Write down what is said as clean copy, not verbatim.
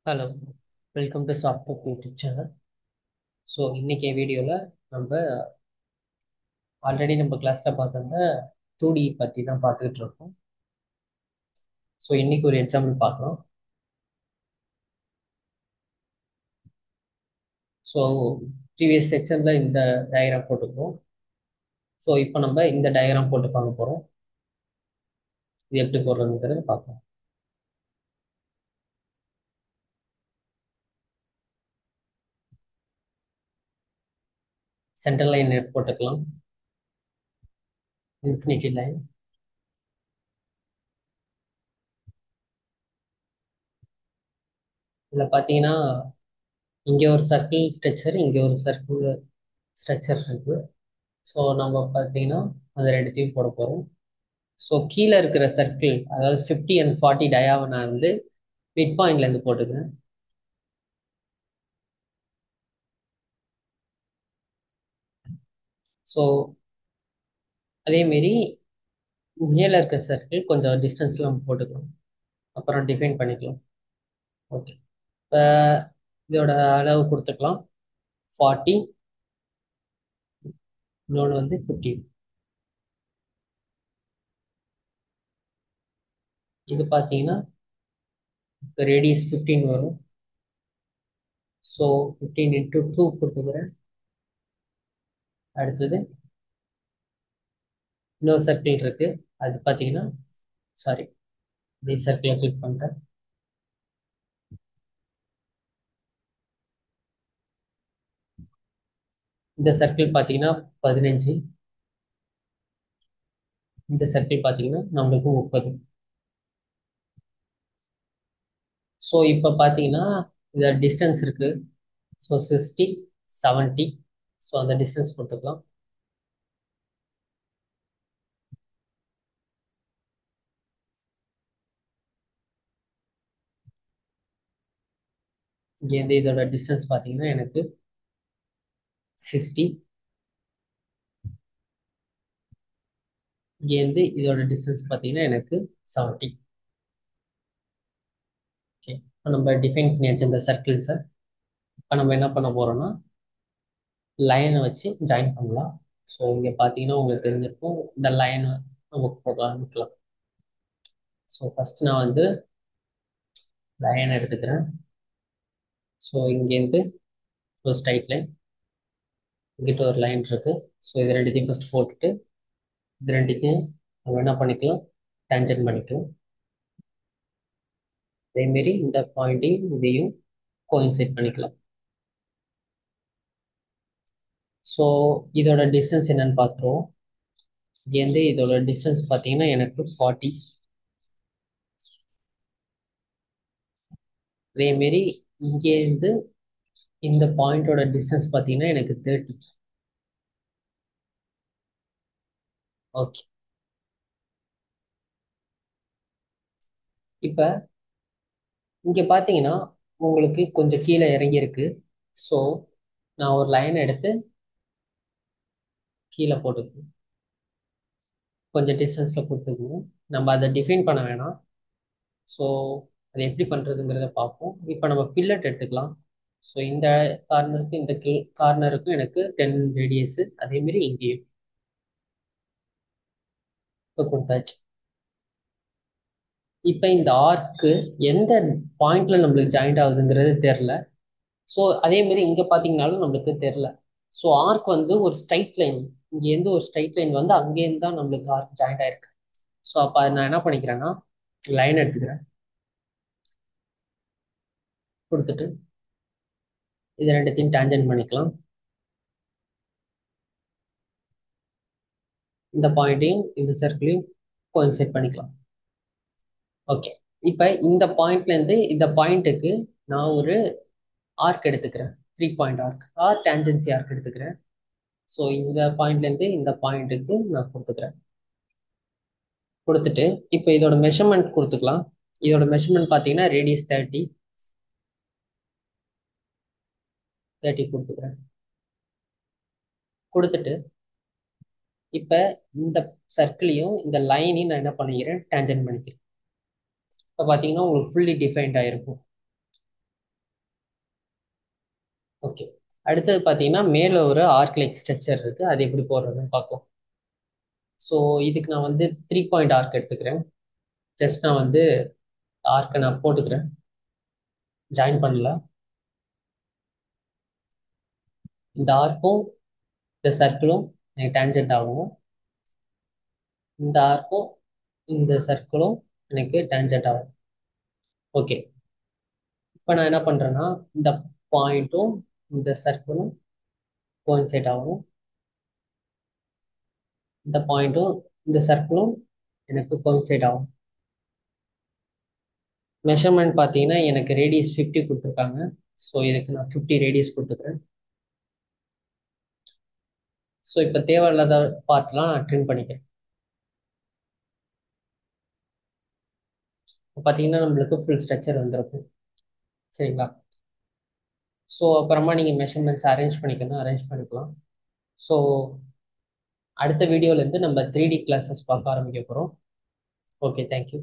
Hello, welcome to software YouTube channel. So இன்னைக்கு வீடியோவில் நம்ம ஆல்ரெடி நம்ம கிளாஸில் பார்த்துருந்த 2D பற்றி தான் பார்த்துக்கிட்டு இருக்கோம். ஸோ இன்னைக்கு ஒரு எக்ஸாம்பிள் பார்க்கலாம். ஸோ ப்ரீவியஸ் செக்ஷனில் இந்த டயக்ராம் போட்டுப்போம். ஸோ இப்போ நம்ம இந்த டயக்ராம் போட்டு பார்க்க போகிறோம். இது எப்படி போடுறதுங்கிறத பார்க்கலாம். சென்டர் லைன் போட்டுக்கலாம், இன்ஃபினிட்டி லைன். இதில் பார்த்தீங்கன்னா இங்கே ஒரு சர்க்கிள் ஸ்ட்ரக்சர், இங்கே ஒரு சர்க்கிள் ஸ்ட்ரக்சர் இருக்குது. ஸோ நம்ம பார்த்தீங்கன்னா அது ரெண்டுத்தையும் போட போகிறோம். ஸோ கீழே இருக்கிற சர்க்கிள், அதாவது 50 and 40 டயாவை நான் வந்து மிட் பாயிண்ட்லேருந்து போட்டுக்கிறேன். ஸோ அதேமாரி மேலே இருக்க சர்க்கிள் கொஞ்சம் டிஸ்டன்ஸில் நம்ம போட்டுக்கலாம், அப்புறம் டிஃபைன் பண்ணிக்கலாம். ஓகே, இப்போ இதோட அளவு கொடுத்துக்கலாம் 40, இன்னொன்று வந்து 50. இது பார்த்தீங்கன்னா ரேடியஸ் 15 வரும். ஸோ 15 into 2 கொடுத்துக்கிறேன். அடுத்தது இன்னொரு சர்க்கிள் இருக்கு, அது பார்த்தீங்கன்னா சாரி, இந்த சர்க்கிளை கிளிக் பண்ணுறேன். இந்த சர்க்கிள் பார்த்தீங்கன்னா 15, இந்த சர்க்கிள் பார்த்தீங்கன்னா நம்மளுக்கு 30. ஸோ இப்போ பார்த்தீங்கன்னா இந்த டிஸ்டன்ஸ் இருக்கு. ஸோ 60, 70. ஸோ அந்த டிஸ்டன்ஸ் கொடுத்துக்கலாம். இங்கேருந்து இதோட டிஸ்டன்ஸ் பார்த்தீங்கன்னா எனக்கு 60. இங்கேருந்து இதோட டிஸ்டன்ஸ் பார்த்தீங்கன்னா எனக்கு 70. ஓகே, இப்போ நம்ம டிஃபைன் பண்ணியாச்சு இந்த சர்க்கிள்ஸை. இப்போ நம்ம என்ன பண்ண போறோம்னா லைனை வச்சு ஜாயின் பண்ணலாம். ஸோ இங்கே பார்த்தீங்கன்னா உங்களுக்கு தெரிஞ்சிருக்கும், இந்த லைனை நம்ம போடலாம். ஸோ ஃபர்ஸ்ட் நான் வந்து லைன் எடுத்துக்கிறேன். ஸோ இங்கேருந்து ஒரு ஸ்ட்ரைட் லைன், இங்கிட்ட ஒரு லைன் இருக்கு. ஸோ இது ரெண்டுத்தையும் ஃபர்ஸ்ட் போட்டுட்டு இது ரெண்டுத்தையும் நம்ம என்ன பண்ணிக்கலாம், டேஞ்சன் பண்ணிக்கலாம். அதேமாரி இந்த பாயிண்ட்டையும் இதையும் கோயின்சைட் பண்ணிக்கலாம். ஸோ இதோட டிஸ்டன்ஸ் என்னன்னு பார்த்துருவோம். இங்கேருந்து இதோட டிஸ்டன்ஸ் பார்த்தீங்கன்னா எனக்கு 40. அதேமாரி இங்கேருந்து இந்த பாயிண்டோட டிஸ்டன்ஸ் பார்த்தீங்கன்னா எனக்கு 30. ஓகே, இப்போ இங்கே பார்த்தீங்கன்னா உங்களுக்கு கொஞ்சம் கீழே இறங்கியிருக்கு. ஸோ நான் ஒரு லைன் எடுத்து கீழே போட்டுக்கணும், கொஞ்சம் டிஸ்டன்ஸில் கொடுத்துக்கணும். நம்ம அதை டிஃபைன் பண்ண வேணாம். ஸோ அதை எப்படி பண்ணுறதுங்கிறத பார்ப்போம். இப்போ நம்ம ஃபில்லட் எடுத்துக்கலாம். ஸோ இந்த கார்னருக்கு இந்த கார்னருக்கும் எனக்கு 10 ரேடியஸு, அதேமாரி இங்கேயும் இப்போ கொடுத்தாச்சு. இப்போ இந்த ஆர்க்கு எந்த பாயிண்ட்ல நம்மளுக்கு ஜாயிண்ட் ஆகுதுங்கிறது தெரில. ஸோ அதேமாரி இங்கே பார்த்தீங்கன்னாலும் நம்மளுக்கு தெரில. ஸோ ஆர்க் வந்து ஒரு ஸ்ட்ரைட் லைன், இங்கேருந்து ஒரு ஸ்ட்ரைட் லைன் வந்து அங்கேருந்து தான் நம்மளுக்கு ஆர்க் ஜாயிண்ட் ஆயிருக்கு. ஸோ அப்போ அதை நான் என்ன பண்ணிக்கிறேன்னா லைன் எடுத்துக்கிறேன், கொடுத்துட்டு இது ரெண்டுத்தையும் டேஞ்சன் பண்ணிக்கலாம். இந்த பாயிண்ட்டையும் இந்த சர்க்கிளையும் கோயின்சைட் பண்ணிக்கலாம். ஓகே, இப்போ இந்த பாயிண்ட்லேருந்து இந்த பாயிண்ட்டுக்கு நான் ஒரு ஆர்க் எடுத்துக்கிறேன், 3 point arc or tangency arc எடுத்துக்கிறேன். ஸோ இந்த பாயிண்ட்லேருந்து இந்த பாயிண்ட்டுக்கு நான் கொடுத்துக்கிறேன். கொடுத்துட்டு இப்போ இதோட மெஷர்மெண்ட் கொடுத்துக்கலாம். இதோட மெஷர்மெண்ட் பார்த்தீங்கன்னா ரேடியஸ் 30. 30 கொடுத்துக்கிறேன். கொடுத்துட்டு இப்போ இந்த சர்க்கிளையும் இந்த லைனையும் நான் என்ன பண்ணிக்கிறேன், டேஞ்சன் பண்ணிக்கிறேன். இப்போ பார்த்தீங்கன்னா உங்களுக்கு ஃபுல்லி டிஃபைன்ட் ஆகிருக்கும். ஓகே. அடுத்தது பார்த்தீங்கன்னா மேலே ஒரு ஆர்க் லைக் ஸ்ட்ரக்சர் இருக்குது, அது எப்படி போடுறதுன்னு பார்ப்போம். ஸோ இதுக்கு நான் வந்து 3 பாயிண்ட் ஆர்க் எடுத்துக்கிறேன். ஜஸ்ட் நான் வந்து ஆர்க்கை நான் போட்டுக்கிறேன், ஜாயின் பண்ணல. இந்த ஆர்க்கும் இந்த சர்க்கிளும் எனக்கு டேஞ்சன்ட் ஆகும். இந்த ஆர்க்கும் இந்த சர்க்கிளும் எனக்கு டேஞ்சன்ட் ஆகும். ஓகே. இப்போ நான் என்ன பண்ணுறேன்னா, இந்த பாயிண்ட்டும் இந்த சர்க்கிளும் கோயின்சைட் ஆகும். இந்த பாயிண்ட்டும் இந்த சர்க்கிளும் எனக்கு கோயின்சைட் ஆகும். மெஷர்மெண்ட் பார்த்தீங்கன்னா எனக்கு ரேடியஸ் 50 கொடுத்துருக்காங்க. ஸோ இதுக்கு நான் 50 ரேடியஸ் கொடுத்துக்கிறேன். ஸோ இப்போ தேவையில்லாத பார்ட்லாம் நான் ட்ரிம் பண்ணிக்கிறேன். இப்போ பார்த்தீங்கன்னா நம்மளுக்கு ஃபுல் ஸ்ட்ரக்சர் வந்திருக்கும். சரிங்களா? ஸோ அப்புறமா நீங்கள் மெஷர்மெண்ட்ஸ் அரேஞ்ச் பண்ணிக்கணும், அரேஞ்ச் பண்ணிக்கலாம். ஸோ அடுத்த வீடியோலேருந்து நம்ம 3D கிளாஸஸ் பார்க்க ஆரம்பிக்க போகிறோம். Okay, thank you.